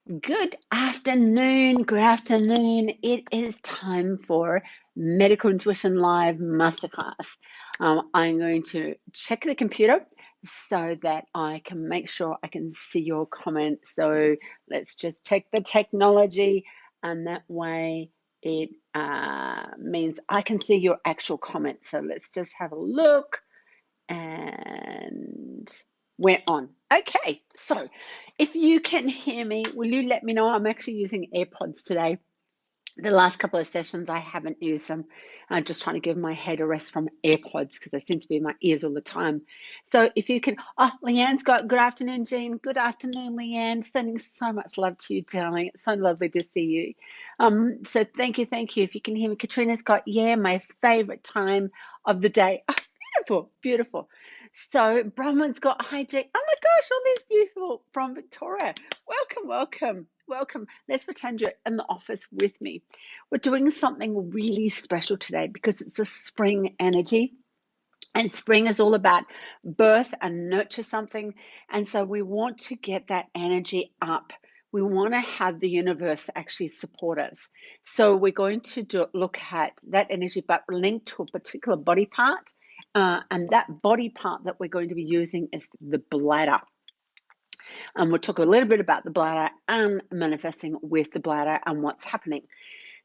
Good afternoon. Good afternoon. It is time for Medical Intuition Live Masterclass. I'm going to check the computer so that I can make sure I can see your comments. So let's just check the technology, and that way it means I can see your actual comments. So let's just have a look. And we're on. Okay, so if you can hear me, will you let me know? I'm actually using AirPods today. The last couple of sessions, I haven't used them. I'm just trying to give my head a rest from AirPods because they seem to be in my ears all the time. So if you can, Leanne's got good afternoon, Jean. Good afternoon, Leanne. Sending so much love to you, darling. It's so lovely to see you. So thank you, thank you. If you can hear me, Katrina's got, yeah, my favorite time of the day. Oh, beautiful, beautiful. So Brahman's got, hi, Jake. Oh my gosh, all these beautiful from Victoria. Welcome, welcome. Welcome. Let's pretend you're in the office with me. We're doing something really special today because it's a spring energy. And spring is all about birth and nurture something. And so we want to get that energy up. We want to have the universe actually support us. So we're going to look at that energy, but linked to a particular body part. And that body part that we're going to be using is the bladder. And we'll talk a little bit about the bladder and manifesting with the bladder and what's happening.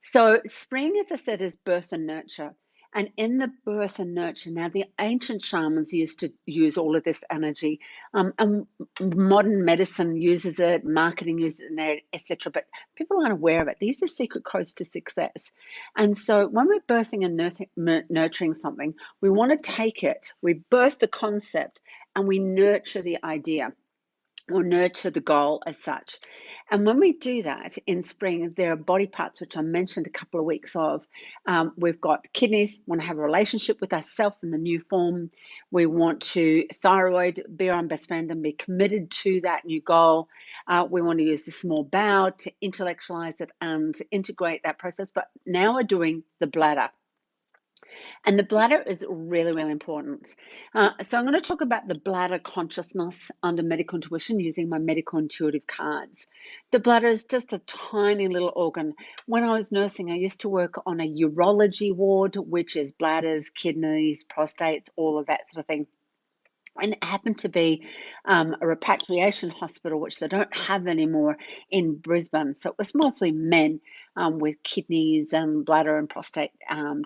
So spring, as I said, is birth and nurture. And in the birth and nurture, now the ancient shamans used to use all of this energy, and modern medicine uses it, marketing uses it, etc. But people aren't aware of it. These are secret codes to success. And so when we're birthing and nurturing something, we want to take it, we birth the concept, and we nurture the idea or nurture the goal as such. And when we do that in spring, there are body parts, which I mentioned a couple of weeks of. We've got kidneys, want to have a relationship with ourselves in the new form. We want to thyroid, be our own best friend and be committed to that new goal. We want to use the small bowel to intellectualize it and integrate that process. But now we're doing the bladder. And the bladder is really, really important. So I'm going to talk about the bladder consciousness under medical intuition using my medical intuitive cards. The bladder is just a tiny little organ. When I was nursing, I used to work on a urology ward, which is bladders, kidneys, prostates, all of that sort of thing. And it happened to be a repatriation hospital, which they don't have anymore in Brisbane. So it was mostly men with kidneys and bladder and prostate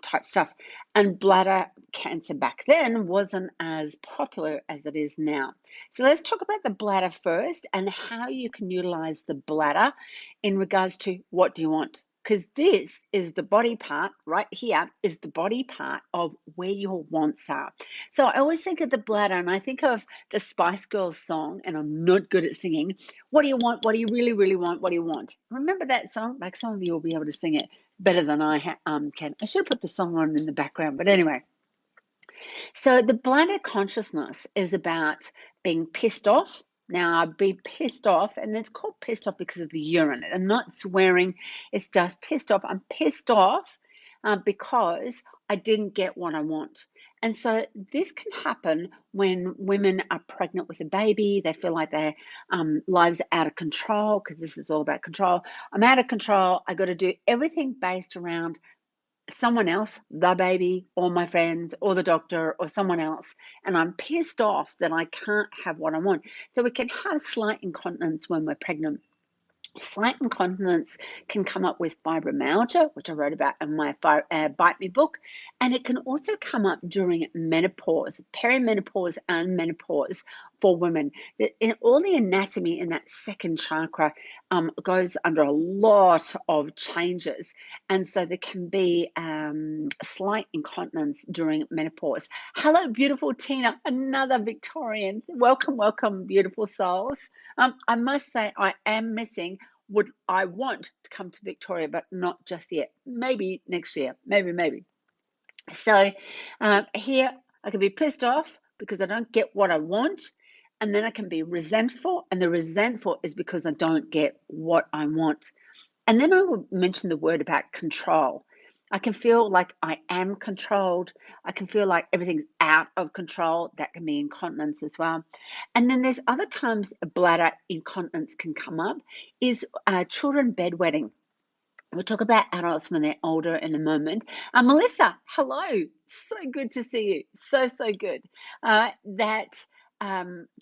type stuff. And bladder cancer back then wasn't as popular as it is now. So let's talk about the bladder first and how you can utilize the bladder in regards to what do you want. Because this is the body part, right here is the body part of where your wants are. So I always think of the bladder and I think of the Spice Girls song, and I'm not good at singing. What do you want? What do you really, really want? What do you want? Remember that song? Like some of you will be able to sing it better than I can. I should have put the song on in the background, but anyway. So the bladder consciousness is about being pissed off. Now, I'd be pissed off, and it's called pissed off because of the urine. I'm not swearing, it's just pissed off. I'm pissed off because I didn't get what I want. And so this can happen when women are pregnant with a baby. They feel like their lives are out of control because this is all about control. I'm out of control. I got to do everything based around someone else, the baby or my friends or the doctor or someone else, and I'm pissed off that I can't have what I want. So we can have slight incontinence when we're pregnant. Slight incontinence can come up with fibromyalgia, which I wrote about in my Bite Me book, and it can also come up during menopause, perimenopause and menopause for women. In all the anatomy in that second chakra goes under a lot of changes, and so there can be slight incontinence during menopause. Hello, beautiful Tina, another Victorian. Welcome, welcome, beautiful souls. I must say I am missing. Would I want to come to Victoria, but not just yet. Maybe next year, maybe. So here I can be pissed off because I don't get what I want, and then I can be resentful, and the resentful is because I don't get what I want. And then I will mention the word about control. I can feel like I am controlled. I can feel like everything's out of control. That can be incontinence as well. And then there's other times bladder incontinence can come up is children bedwetting. We'll talk about adults when they're older in a moment. Melissa, hello. So good to see you. So, so good.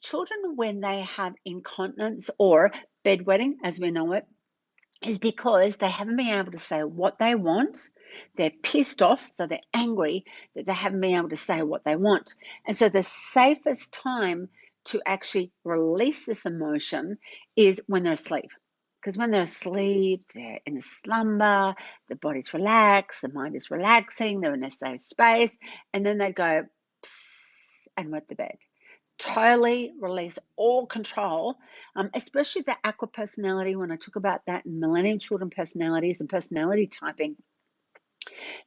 Children, when they have incontinence or bedwetting, as we know it, is because they haven't been able to say what they want. They're pissed off, so they're angry that they haven't been able to say what they want. And so the safest time to actually release this emotion is when they're asleep. Because when they're asleep, they're in a slumber, the body's relaxed, the mind is relaxing, they're in a safe space, and then they go and wet the bed. Totally release all control, especially the aqua personality. When I talk about that in Millennium Children personalities and personality typing,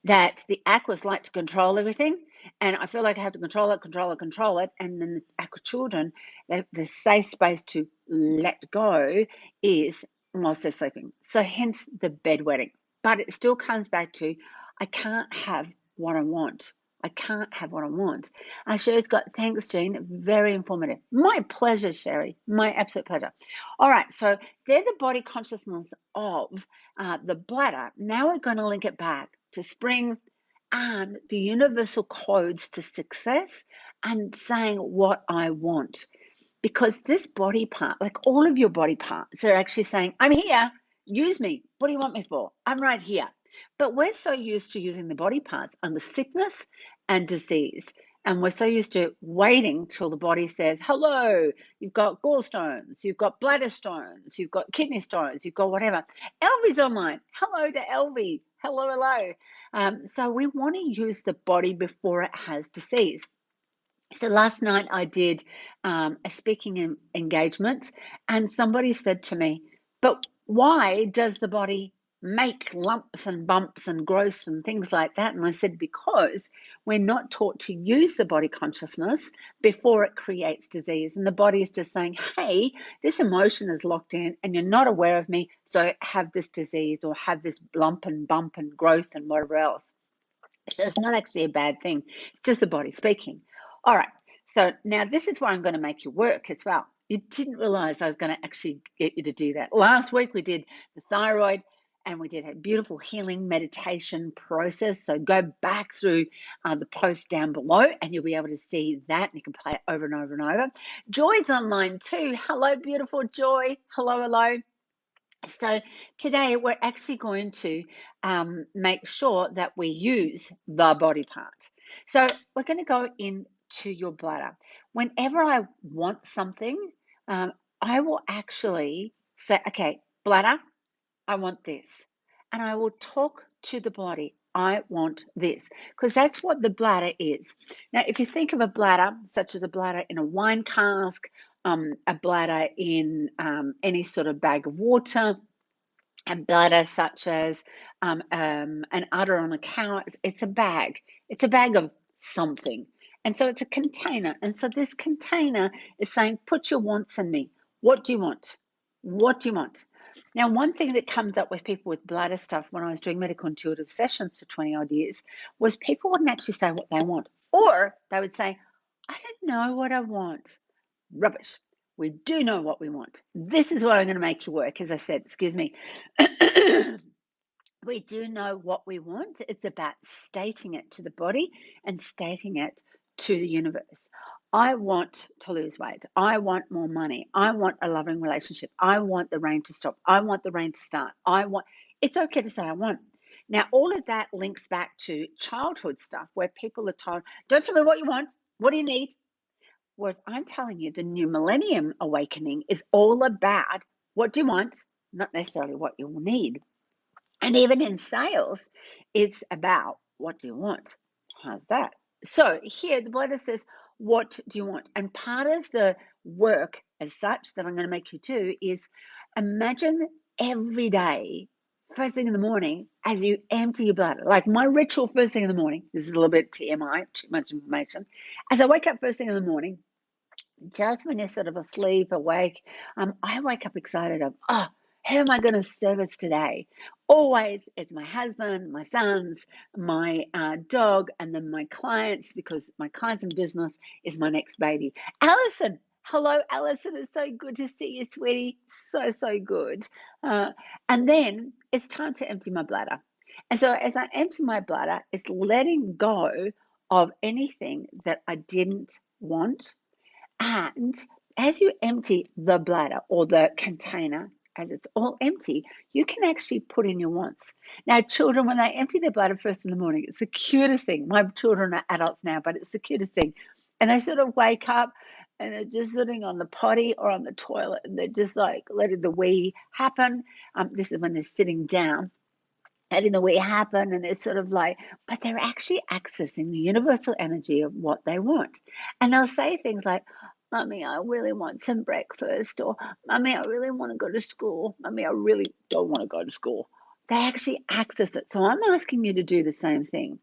that the aquas like to control everything, and I feel like I have to control it, and then the aqua children, the safe space to let go is whilst they're sleeping. So hence the bedwetting. But it still comes back to, I can't have what I want. I can't have what I want. Sherry's got, thanks, Jean. Very informative. My pleasure, Sherry. My absolute pleasure. All right, so they're the body consciousness of the bladder. Now we're going to link it back to spring and the universal codes to success and saying what I want. Because this body part, like all of your body parts, are actually saying, I'm here, use me. What do you want me for? I'm right here. But we're so used to using the body parts under sickness and disease. And we're so used to waiting till the body says, hello, you've got gallstones, you've got bladder stones, you've got kidney stones, you've got whatever. Elvie's online. Hello to Elvie. Hello, hello. So we want to use the body before it has disease. So last night I did a speaking engagement, and somebody said to me, but why does the body make lumps and bumps and growths and things like that? And I said, because we're not taught to use the body consciousness before it creates disease. And the body is just saying, hey, this emotion is locked in and you're not aware of me, so have this disease or have this lump and bump and growth and whatever else. So it's not actually a bad thing. It's just the body speaking. All right. So now this is why I'm going to make you work as well. You didn't realize I was going to actually get you to do that. Last week we did the thyroid and we did a beautiful healing meditation process. So go back through the post down below and you'll be able to see that. And you can play it over and over and over. Joy's online too. Hello, beautiful Joy. Hello, hello. So today we're actually going to make sure that we use the body part. So we're going to go into your bladder. Whenever I want something, I will actually say, okay, bladder, I want this. And I will talk to the body. I want this, because that's what the bladder is. Now, if you think of a bladder, such as a bladder in a wine cask, a bladder in any sort of bag of water, a bladder such as an udder on a cow, it's a bag. It's a bag of something. And so it's a container. And so this container is saying, put your wants in me. What do you want? What do you want? Now, one thing that comes up with people with bladder stuff when I was doing medical intuitive sessions for 20 odd years was people wouldn't actually say what they want. Or they would say, I don't know what I want. Rubbish. We do know what we want. This is what I'm going to make you work, as I said, excuse me. We do know what we want. It's about stating it to the body and stating it to the universe. I want to lose weight. I want more money. I want a loving relationship. I want the rain to stop. I want the rain to start. It's okay to say I want. Now, all of that links back to childhood stuff where people are told, don't tell me what you want. What do you need? Whereas I'm telling you, the new millennium awakening is all about what do you want, not necessarily what you will need. And even in sales, it's about what do you want? How's that? So here the bladder says, what do you want? And part of the work as such that I'm going to make you do is imagine every day, first thing in the morning, as you empty your bladder. Like my ritual first thing in the morning, this is a little bit TMI, too much information. As I wake up first thing in the morning, just when you're sort of asleep, awake, I wake up excited of, Who am I going to service today? Always it's my husband, my sons, my dog, and then my clients, because my clients in business is my next baby. Alison, hello, Alison. It's so good to see you, sweetie. So good. And then it's time to empty my bladder. And so as I empty my bladder, it's letting go of anything that I didn't want. And as you empty the bladder or the container, as it's all empty, you can actually put in your wants. Now, children, when they empty their bladder first in the morning, it's the cutest thing. My children are adults now, but it's the cutest thing. And they sort of wake up and they're just sitting on the potty or on the toilet, and they're just like letting the wee happen. This is when they're sitting down, letting the wee happen, and they're sort of like, but they're actually accessing the universal energy of what they want. And they'll say things like, Mummy, I really want some breakfast, or Mummy, I really want to go to school. Mummy, I really don't want to go to school. They actually access it. So I'm asking you to do the same thing.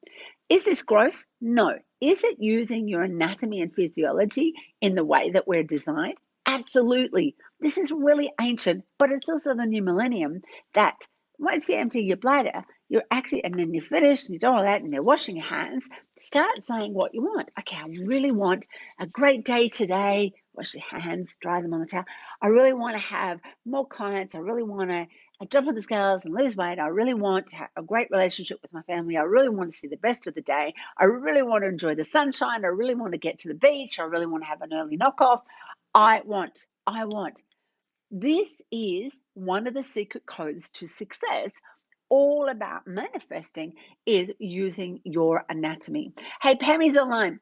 Is this gross? No. Is it using your anatomy and physiology in the way that we're designed? Absolutely. This is really ancient, but it's also the new millennium that once you empty your bladder, you're actually, and then you finish and you do all that and you're washing your hands, start saying what you want. Okay, I really want a great day today. Wash your hands, dry them on the towel. I really want to have more clients. I really want to jump on the scales and lose weight. I really want to have a great relationship with my family. I really want to see the best of the day. I really want to enjoy the sunshine. I really want to get to the beach. I really want to have an early knockoff. I want. This is one of the secret codes to success. All about manifesting is using your anatomy. Hey, Pammy's online.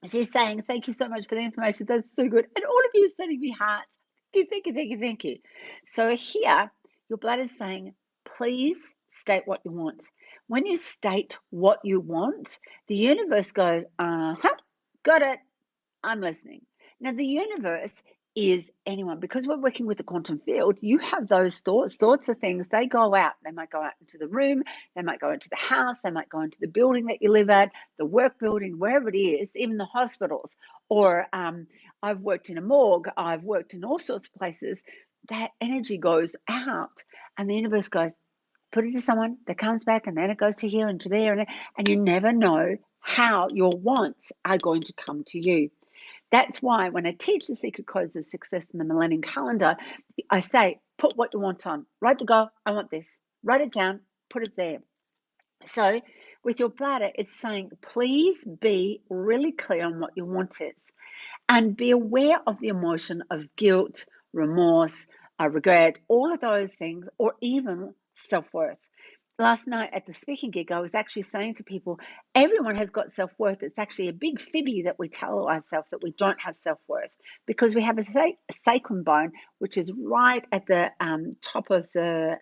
She's saying, thank you so much for the information. That's so good. And all of you are sending me hearts. Thank you. So here, your bladder is saying, please state what you want. When you state what you want, the universe goes, got it. I'm listening. Now, the universe is anyone. Because we're working with the quantum field, you have those thoughts of things. They go out. They might go out into the room. They might go into the house. They might go into the building that you live at, the work building, wherever it is, even the hospitals. Or I've worked in a morgue. I've worked in all sorts of places. That energy goes out, and the universe goes, put it to someone that comes back, and then it goes to here and to there, and you never know how your wants are going to come to you. That's why when I teach the secret codes of success in the Millennium Calendar, I say, put what you want on. Write the goal, I want this. Write it down, put it there. So with your bladder, it's saying, please be really clear on what your want is and be aware of the emotion of guilt, remorse, regret, all of those things, or even self-worth. Last night at the speaking gig, I was actually saying to people, everyone has got self-worth. It's actually a big fibby that we tell ourselves that we don't have self-worth, because we have a sacrum bone, which is right at the top of the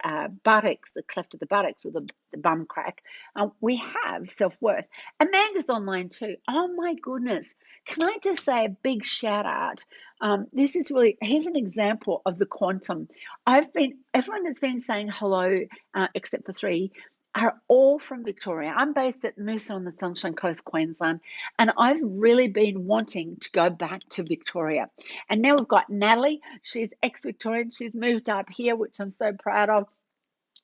buttocks, the cleft of the buttocks, or the bum crack. We have self-worth. Amanda's online too. Oh my goodness. Can I just say a big shout out? Here's an example of the quantum. Everyone that's been saying hello, except for three, are all from Victoria. I'm based at Noosa on the Sunshine Coast, Queensland, and I've really been wanting to go back to Victoria. And now we've got Natalie. She's ex-Victorian. She's moved up here, which I'm so proud of.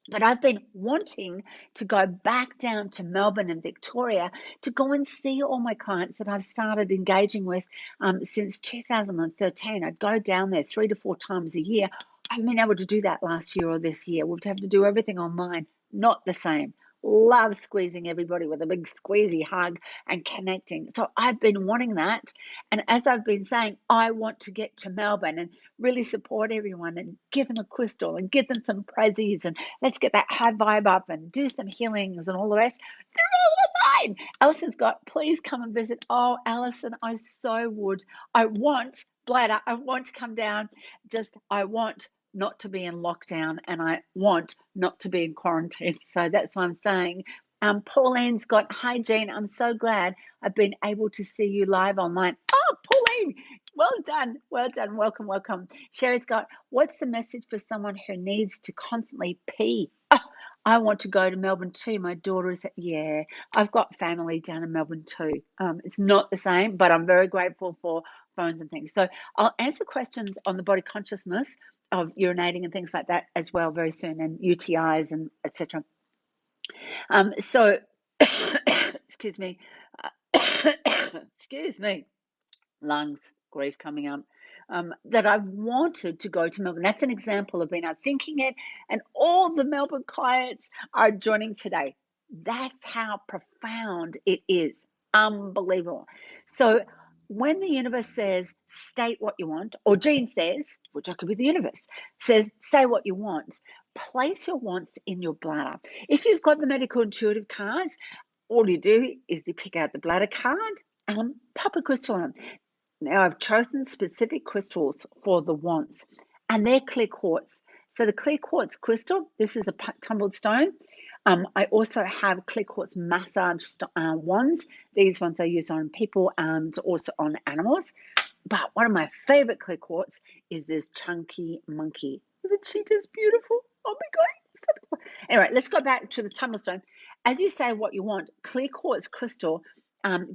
But I've been wanting to go back down to Melbourne and Victoria to go and see all my clients that I've started engaging with since 2013. I'd go down there 3 to 4 times a year. I haven't been able to do that last year or this year. We'll have to do everything online. Not the same. Love squeezing everybody with a big squeezy hug and connecting. So I've been wanting that. And as I've been saying, I want to get to Melbourne and really support everyone and give them a crystal and give them some prezzies, and let's get that high vibe up and do some healings and all the rest. They're all online. Alison's got, please come and visit. Oh, Alison, I so would. I want bladder. I want to come down. I want not to be in lockdown, and I want not to be in quarantine. So that's why I'm saying. Pauline's got, hi Jean, I'm so glad I've been able to see you live online. Oh, Pauline, well done, welcome. Sherry's got, what's the message for someone who needs to constantly pee? Oh, I want to go to Melbourne too. My daughter is, yeah, I've got family down in Melbourne too. It's not the same, but I'm very grateful for phones and things. So I'll answer questions on the body consciousness of urinating and things like that as well very soon, and UTIs and etc. So, excuse me, excuse me, lungs, grief coming up, that I wanted to go to Melbourne. That's an example of being out thinking it, and all the Melbourne clients are joining today. That's how profound it is. Unbelievable. So when the universe says, state what you want, or Jean says, which I could be the universe, says, say what you want, place your wants in your bladder. If you've got the medical intuitive cards, all you do is you pick out the bladder card, pop a crystal on. Now I've chosen specific crystals for the wants, and they're clear quartz. So the clear quartz crystal, this is a tumbled stone. I also have clear quartz massage wands. These ones I use on people and also on animals. But one of my favorite clear quartz is this chunky monkey. Isn't she just beautiful? Oh my God. Anyway, let's go back to the tumblestone. As you say what you want, clear quartz crystal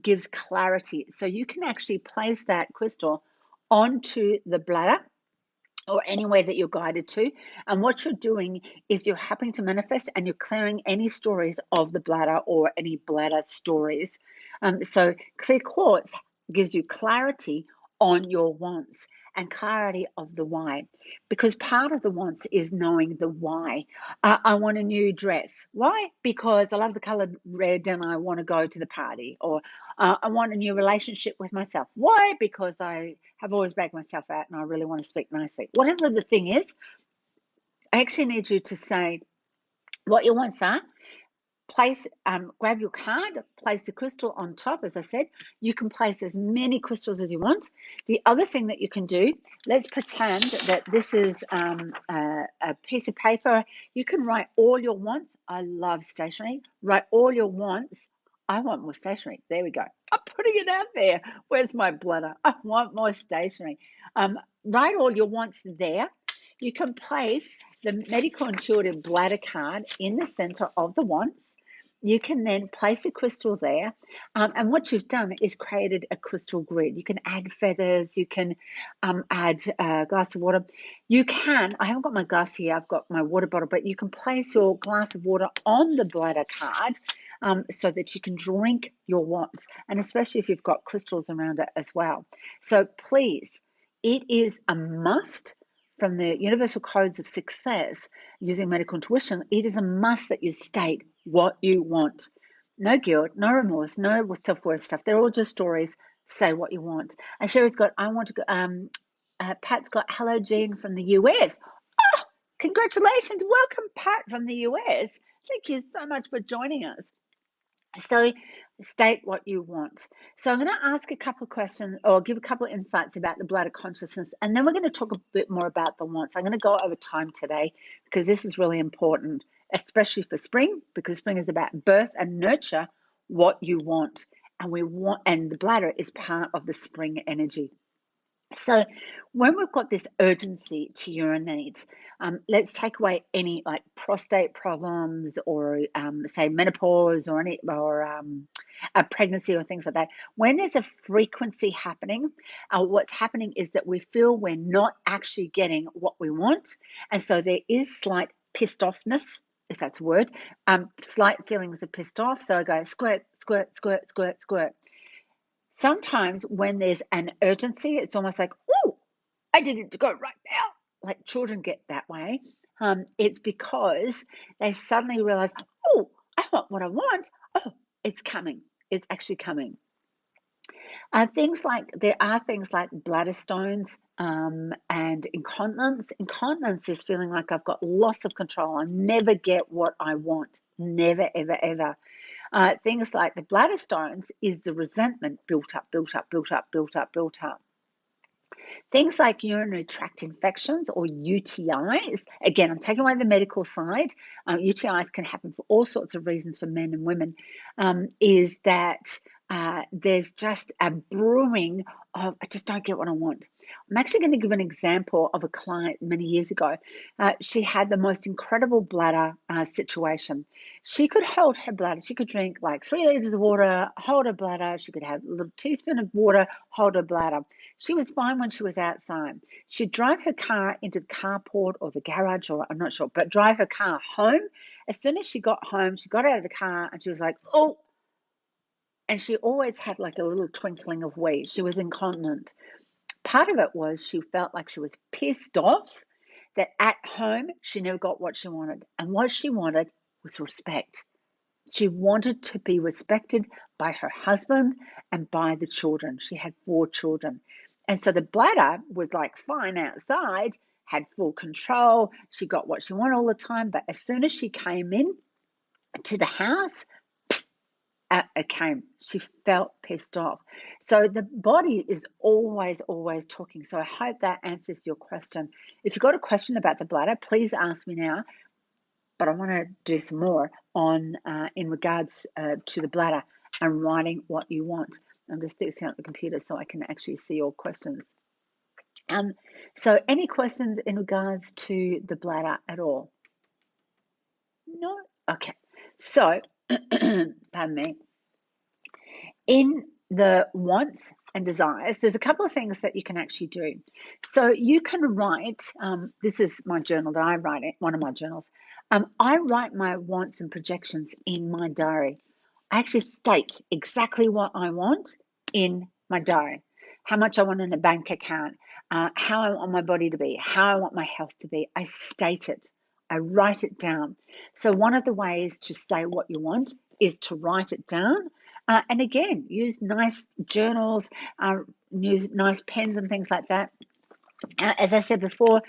gives clarity. So you can actually place that crystal onto the bladder or anywhere that you're guided to. And what you're doing is you're helping to manifest, and you're clearing any stories of the bladder or any bladder stories. So clear quartz gives you clarity on your wants and clarity of the why, because part of the wants is knowing the why. I want a new dress. Why? Because I love the color red and I want to go to the party. Or I want a new relationship with myself. Why? Because I have always bagged myself out and I really want to speak nicely. Whatever the thing is, I actually need you to say what your wants are. Place, grab your card, place the crystal on top. As I said, you can place as many crystals as you want. The other thing that you can do, let's pretend that this is a piece of paper. You can write all your wants. I love stationery. Write all your wants. I want more stationery. There we go. I'm putting it out there. Where's my bladder? I want more stationery. Write all your wants there. You can place the medical intuitive bladder card in the center of the wants. You can then place a crystal there, and what you've done is created a crystal grid. You can add feathers, you can add a glass of water. You can, I haven't got my glass here, I've got my water bottle, but you can place your glass of water on the bladder card so that you can drink your wants, and especially if you've got crystals around it as well. So please, it is a must. From the Universal Codes of Success using medical intuition, it is a must that you state what you want. No guilt, no remorse, no self-worth stuff. They're all just stories. Say what you want. And Sherry's got, I want to go, Pat's got, hello, Jean from the US. Oh, congratulations. Welcome, Pat from the US. Thank you so much for joining us. So state what you want. So I'm going to ask a couple of questions or give a couple of insights about the bladder consciousness, and then we're going to talk a bit more about the wants. I'm going to go over time today because this is really important, especially for spring, because spring is about birth and nurture what you want. And the bladder is part of the spring energy. So when we've got this urgency to urinate, let's take away any like prostate problems or say menopause or a pregnancy or things like that. When there's a frequency happening, what's happening is that we feel we're not actually getting what we want. And so there is slight pissed offness, if that's a word, slight feelings of pissed off. So I go squirt, squirt, squirt, squirt, squirt. Sometimes when there's an urgency, it's almost like, oh, I need it to go right now. Like children get that way. It's because they suddenly realize, oh, I want what I want. Oh, it's coming. It's actually coming. There are things like bladder stones and incontinence. Incontinence is feeling like I've got lots of control. I never get what I want. Never, ever, ever. Things like the bladder stones is the resentment built up, built up, built up, built up, built up. Things like urinary tract infections or UTIs, again, I'm taking away the medical side. UTIs can happen for all sorts of reasons for men and women, is that there's just a brewing of, I just don't get what I want. I'm actually going to give an example of a client many years ago. She had the most incredible bladder situation. She could hold her bladder. She could drink like 3 liters of water, hold her bladder. She could have a little teaspoon of water, hold her bladder. She was fine when she was outside. She'd drive her car into the carport or the garage, or I'm not sure, but drive her car home. As soon as she got home, she got out of the car and she was like, oh, and she always had like a little twinkling of wee. She was incontinent. Part of it was she felt like she was pissed off that at home she never got what she wanted. And what she wanted was respect. She wanted to be respected by her husband and by the children. She had 4 children. And so the bladder was like fine outside, had full control. She got what she wanted all the time. But as soon as she came in to the house, it came. She felt pissed off. So the body is always, always talking. So I hope that answers your question. If you've got a question about the bladder, please ask me now. But I want to do some more on in regards to the bladder and writing what you want. I'm just fixing up the computer so I can actually see your questions. So any questions in regards to the bladder at all? No? Okay. So, pardon me. In the wants and desires, there's a couple of things that you can actually do. So you can write, this is my journal that I write in, one of my journals. I write my wants and projections in my diary. I actually state exactly what I want in my diary. How much I want in a bank account, how I want my body to be, how I want my health to be. I state it. I write it down. So one of the ways to say what you want is to write it down. And again, use nice journals, use nice pens and things like that. As I said before,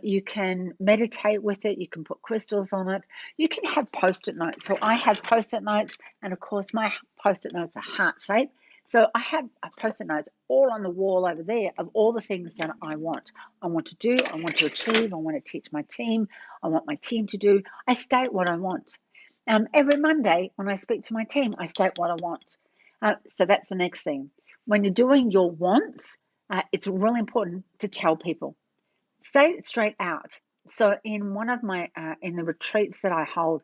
you can meditate with it. You can put crystals on it. You can have Post-it notes. So I have Post-it notes, and of course, my Post-it notes are heart shape. So I have Post-it notes all on the wall over there of all the things that I want. I want to do, I want to achieve, I want to teach my team, I want my team to do. I state what I want. Every Monday when I speak to my team, I state what I want. So that's the next thing. When you're doing your wants, it's really important to tell people. Say it straight out. So in one of my, in the retreats that I hold,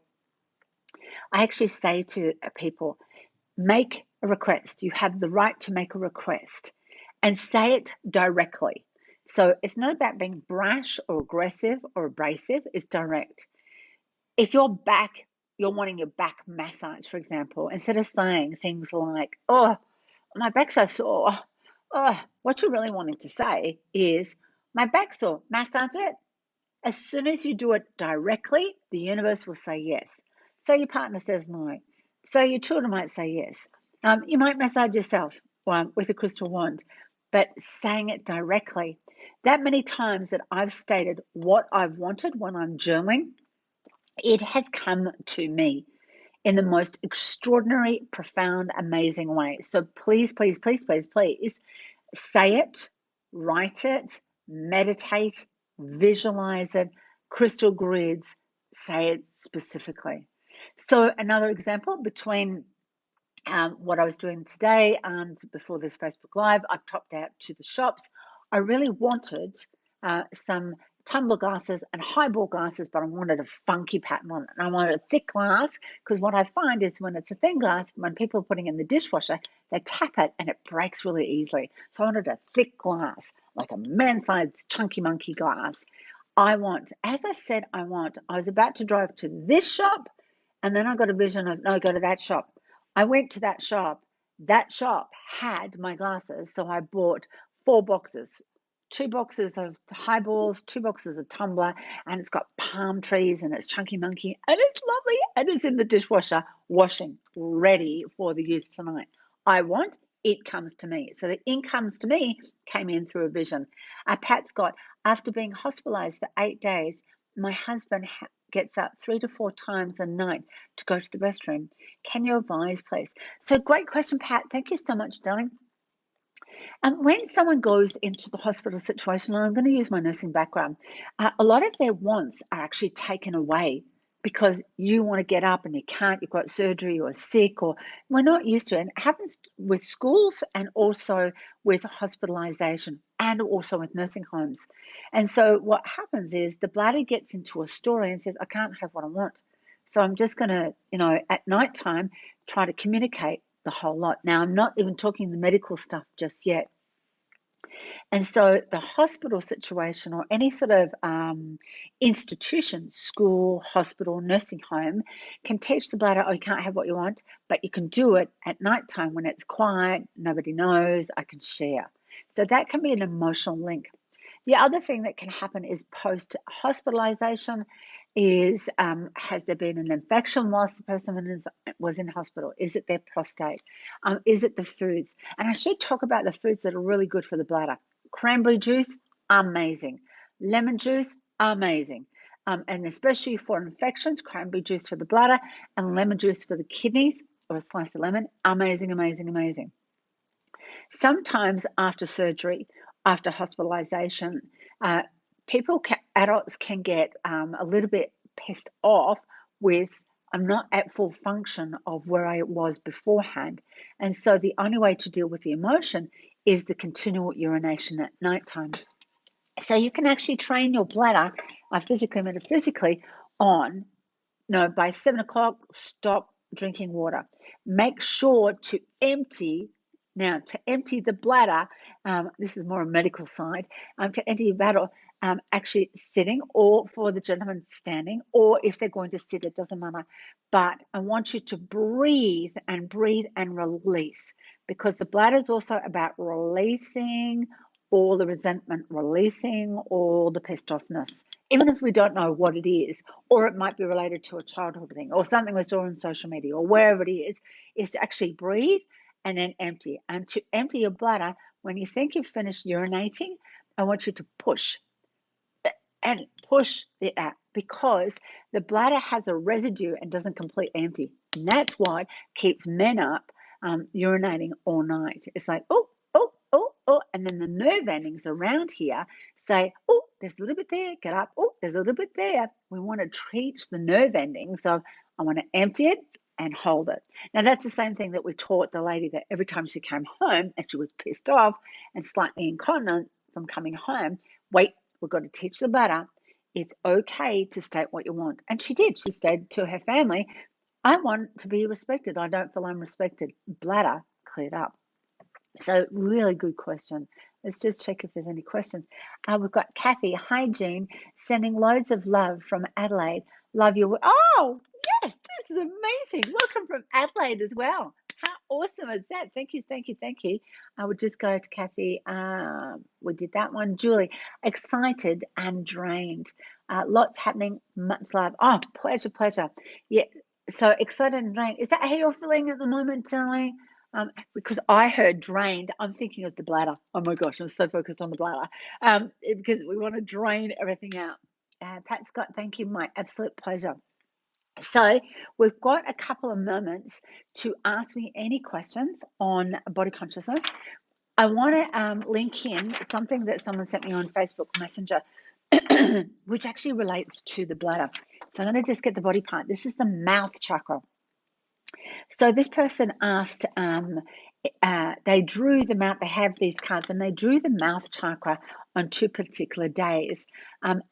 I actually say to people, make a request. You have the right to make a request and say it directly. So it's not about being brash or aggressive or abrasive, it's direct. If you're wanting your back massage, for example, instead of saying things like, oh, my back's so sore. Oh, what you're really wanting to say is, my back's sore, massage it. As soon as you do it directly, the universe will say yes. So your partner says no. So your children might say yes. You might massage yourself with a crystal wand, but saying it directly. That many times that I've stated what I've wanted when I'm journaling, it has come to me in the most extraordinary, profound, amazing way. So please, please, please, please, please say it, write it, meditate, visualize it, crystal grids, say it specifically. So another example between what I was doing today and before this Facebook Live, I popped out to the shops. I really wanted some tumbler glasses and highball glasses, but I wanted a funky pattern on it. And I wanted a thick glass because what I find is when it's a thin glass, when people are putting it in the dishwasher, they tap it and it breaks really easily. So I wanted a thick glass, like a man-sized chunky monkey glass. I was about to drive to this shop and then I got a vision of, no, go to that shop. I went to that shop. That shop had my glasses, so I bought 4 boxes. 2 boxes of highballs, 2 boxes of tumbler, and it's got palm trees and it's chunky monkey and it's lovely and it's in the dishwasher washing, ready for the use tonight. I want, it comes to me. So the it comes to me came in through a vision. Pat's got, after being hospitalized for 8 days, my husband gets up 3 to 4 times a night to go to the restroom. Can you advise, please? So great question, Pat. Thank you so much, darling. When someone goes into the hospital situation, and I'm going to use my nursing background, a lot of their wants are actually taken away because you want to get up and you can't, you've got surgery or sick, or we're not used to it. And it happens with schools and also with hospitalization and also with nursing homes. And so what happens is the bladder gets into a story and says, I can't have what I want. So I'm just going to, at nighttime, try to communicate the whole lot. Now, I'm not even talking the medical stuff just yet. And so the hospital situation or any sort of institution, school, hospital, nursing home, can teach the bladder, oh, you can't have what you want, but you can do it at nighttime when it's quiet, nobody knows, I can share. So that can be an emotional link. The other thing that can happen is post-hospitalization is, has there been an infection whilst the person was in hospital? Is it their prostate? Is it the foods? And I should talk about the foods that are really good for the bladder. Cranberry juice, amazing. Lemon juice, amazing. And especially for infections, cranberry juice for the bladder and lemon juice for the kidneys, or a slice of lemon, amazing, amazing, amazing. Sometimes after surgery, after hospitalization, adults can get a little bit pissed off with, I'm not at full function of where I was beforehand. And so the only way to deal with the emotion is the continual urination at nighttime. So you can actually train your bladder, physically, metaphysically, on, by 7 o'clock, stop drinking water. Make sure to empty. Now, to empty the bladder, this is more a medical side, to empty your bladder, actually sitting, or for the gentleman standing, or if they're going to sit, it doesn't matter. But I want you to breathe and release, because the bladder is also about releasing all the resentment, releasing all the pissed offness, even if we don't know what it is, or it might be related to a childhood thing or something we saw on social media or wherever it is to actually breathe and then empty. And to empty your bladder, when you think you've finished urinating, I want you to push it out, because the bladder has a residue and doesn't completely empty. And that's what keeps men up urinating all night. It's like, oh, and then the nerve endings around here say, oh, there's a little bit there, get up, oh, there's a little bit there. We want to treat the nerve endings of, I want to empty it and hold it. Now, that's the same thing that we taught the lady, that every time she came home and she was pissed off and slightly incontinent from coming home, wait, we've got to teach the bladder, it's okay to state what you want. And she did. She said to her family, I want to be respected. I don't feel I'm respected. Bladder cleared up. So really good question. Let's just check if there's any questions. We've got Kathy. Hi, Jean. Sending loads of love from Adelaide. Love your work. Oh, yes, this is amazing. Welcome from Adelaide as well. How awesome is that? Thank you, thank you, thank you. I would just go to Kathy. We did that one. Julie, excited and drained. Lots happening. Much love. Oh, pleasure. Yeah, so excited and drained. Is that how you're feeling at the moment, Julie? Because I heard drained, I'm thinking of the bladder. Oh my gosh, I'm so focused on the bladder, because we want to drain everything out. Pat Scott, thank you, my absolute pleasure. So we've got a couple of moments to ask me any questions on body consciousness. I want to link in something that someone sent me on Facebook Messenger, which actually relates to the bladder. So I'm going to just get the body part. This is the mouth chakra. So this person asked, they drew the mouth, they have these cards, and they drew the mouth chakra on 2 particular days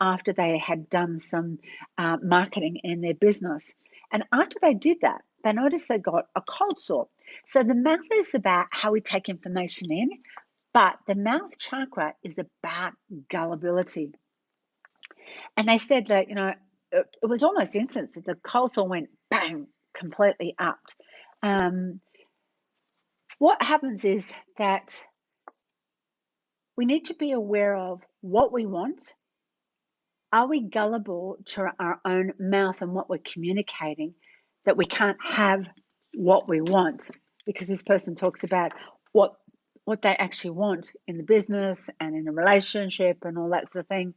after they had done some marketing in their business. And after they did that, they noticed they got a cold sore. So the mouth is about how we take information in, but the mouth chakra is about gullibility. And they said that, it was almost instant that the cold sore went bang, completely up. What happens is that we need to be aware of what we want. Are we gullible to our own mouth and what we're communicating, that we can't have what we want? Because this person talks about what they actually want in the business and in a relationship and all that sort of thing.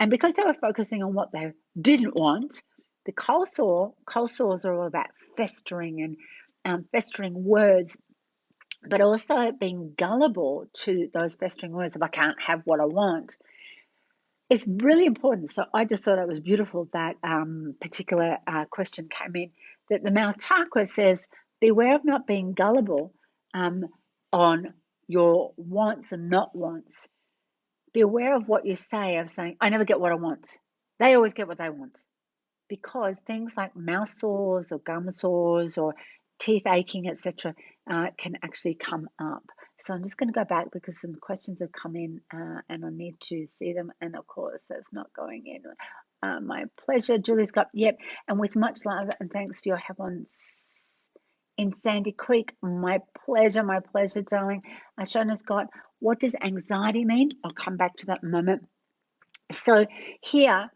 And because they were focusing on what they didn't want, the cold sores are all about festering and festering words, but also being gullible to those festering words of I can't have what I want. it's really important. So I just thought it was beautiful that particular question came in, that the mouth chakra says, beware of not being gullible on your wants and not wants. Be aware of what you say, of saying, I never get what I want. They always get what they want. Because things like mouth sores or gum sores or teeth aching, etc., can actually come up. So I'm just going to go back because some questions have come in and I need to see them. And of course, that's not going in. My pleasure. Julie's got, yep. And with much love and thanks for your help in Sandy Creek. My pleasure, darling. Shona's got, what does anxiety mean? I'll come back to that in a moment. So here,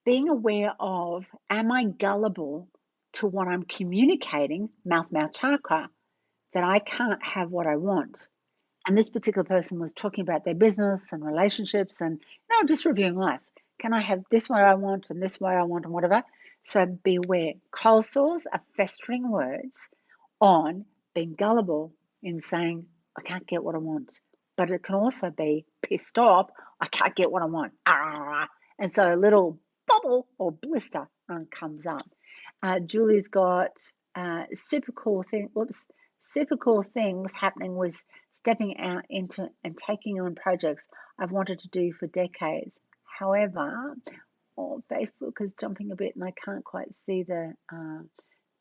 being aware of, am I gullible to what I'm communicating, mouth chakra, that I can't have what I want? And this particular person was talking about their business and relationships and, just reviewing life. Can I have this way I want and this way I want and whatever? So be aware. Cold sores are festering words on being gullible in saying, I can't get what I want. But it can also be pissed off, I can't get what I want. And so a little bubble or blister comes up. Julie's got super cool things happening with stepping out into and taking on projects I've wanted to do for decades. However, Facebook is jumping a bit and I can't quite see the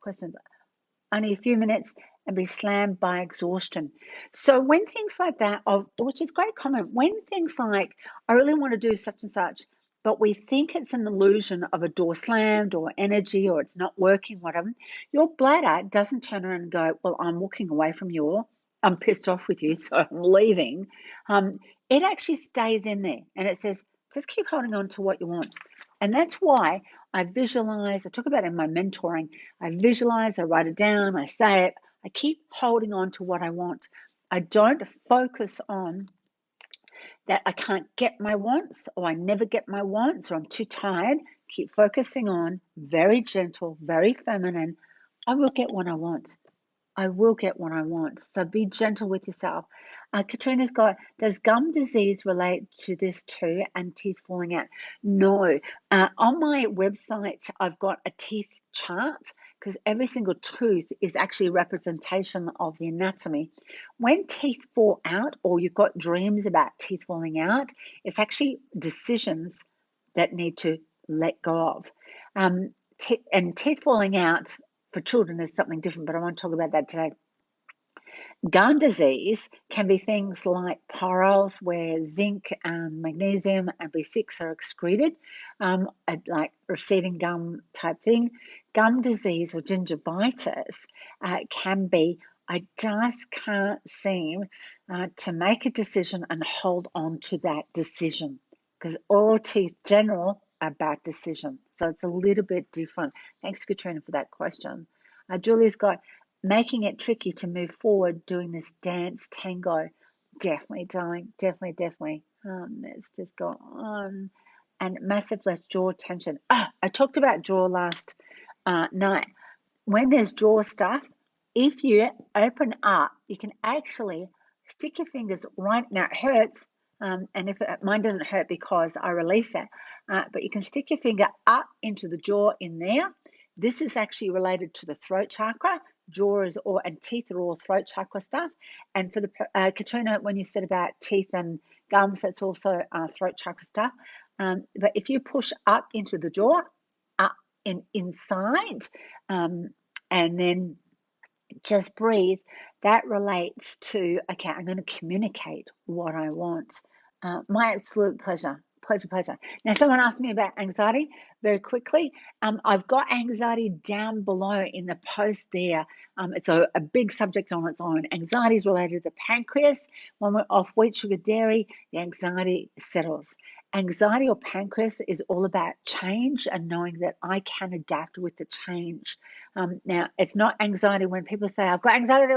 questions. Only a few minutes and be slammed by exhaustion. So when things like that, which is a great comment, when things like, I really want to do such and such, but we think it's an illusion of a door slammed or energy or it's not working, whatever, your bladder doesn't turn around and go, well, I'm walking away from you, or I'm pissed off with you, so I'm leaving. It actually stays in there and it says, just keep holding on to what you want. And that's why I visualize, I talk about it in my mentoring, I visualize, I write it down, I say it, I keep holding on to what I want. I don't focus on that I can't get my wants or I never get my wants or I'm too tired. Keep focusing on very gentle, very feminine. I will get what I want. I will get what I want. So be gentle with yourself. Katrina's got, does gum disease relate to this too and teeth falling out? No. On my website, I've got a teeth chart because every single tooth is actually a representation of the anatomy. When teeth fall out or you've got dreams about teeth falling out, it's actually decisions that need to let go of. And teeth falling out for children is something different, but I want to talk about that today. Gum disease can be things like pyrroles, where zinc, magnesium, and B6 are excreted, like receiving gum type thing. Gum disease or gingivitis can be, I just can't seem to make a decision and hold on to that decision, because all teeth general are about decision. So it's a little bit different. Thanks, Katrina, for that question. Julie's got, making it tricky to move forward doing this dance tango. Definitely, darling. Definitely. Let's just go on. And massive less jaw tension. I talked about jaw last night. When there's jaw stuff, if you open up, you can actually stick your fingers right, now it hurts, and if mine doesn't hurt because I release it, but you can stick your finger up into the jaw in there. This is actually related to the throat chakra. Jaw is all, and teeth are all throat chakra stuff. And for the Katrina, when you said about teeth and gums, that's also throat chakra stuff. But if you push up into the jaw, up inside, and then just breathe, that relates to, okay, I'm going to communicate what I want. My absolute pleasure. Now, someone asked me about anxiety very quickly. I've got anxiety down below in the post there. It's a big subject on its own. Anxiety is related to the pancreas. When we're off wheat, sugar, dairy, the anxiety settles. Anxiety or pancreas is all about change and knowing that I can adapt with the change. Now, it's not anxiety when people say, I've got anxiety.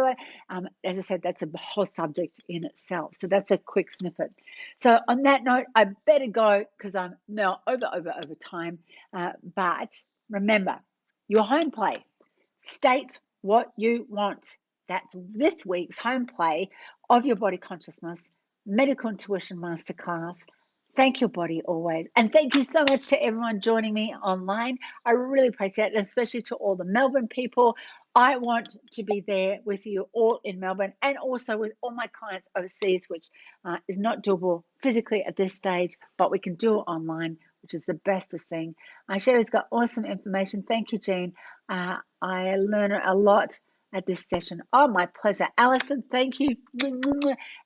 As I said, that's a whole subject in itself. So that's a quick snippet. So on that note, I better go because I'm now over time. But remember, your home play, state what you want. That's this week's home play of your body consciousness medical intuition masterclass. Thank your body always. And thank you so much to everyone joining me online. I really appreciate it, especially to all the Melbourne people. I want to be there with you all in Melbourne and also with all my clients overseas, which is not doable physically at this stage, but we can do it online, which is the bestest thing. Sherry's got awesome information. Thank you, Jean. I learn a lot at this session. Oh, my pleasure. Alison, thank you.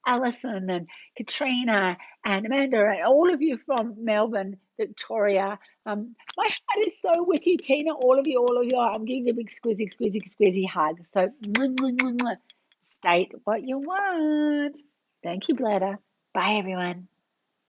Alison and Katrina and Amanda and all of you from Melbourne, Victoria. My heart is so with you, Tina. All of you. I'm giving you a big squeezy hug. So state what you want. Thank you, Bladder. Bye, everyone.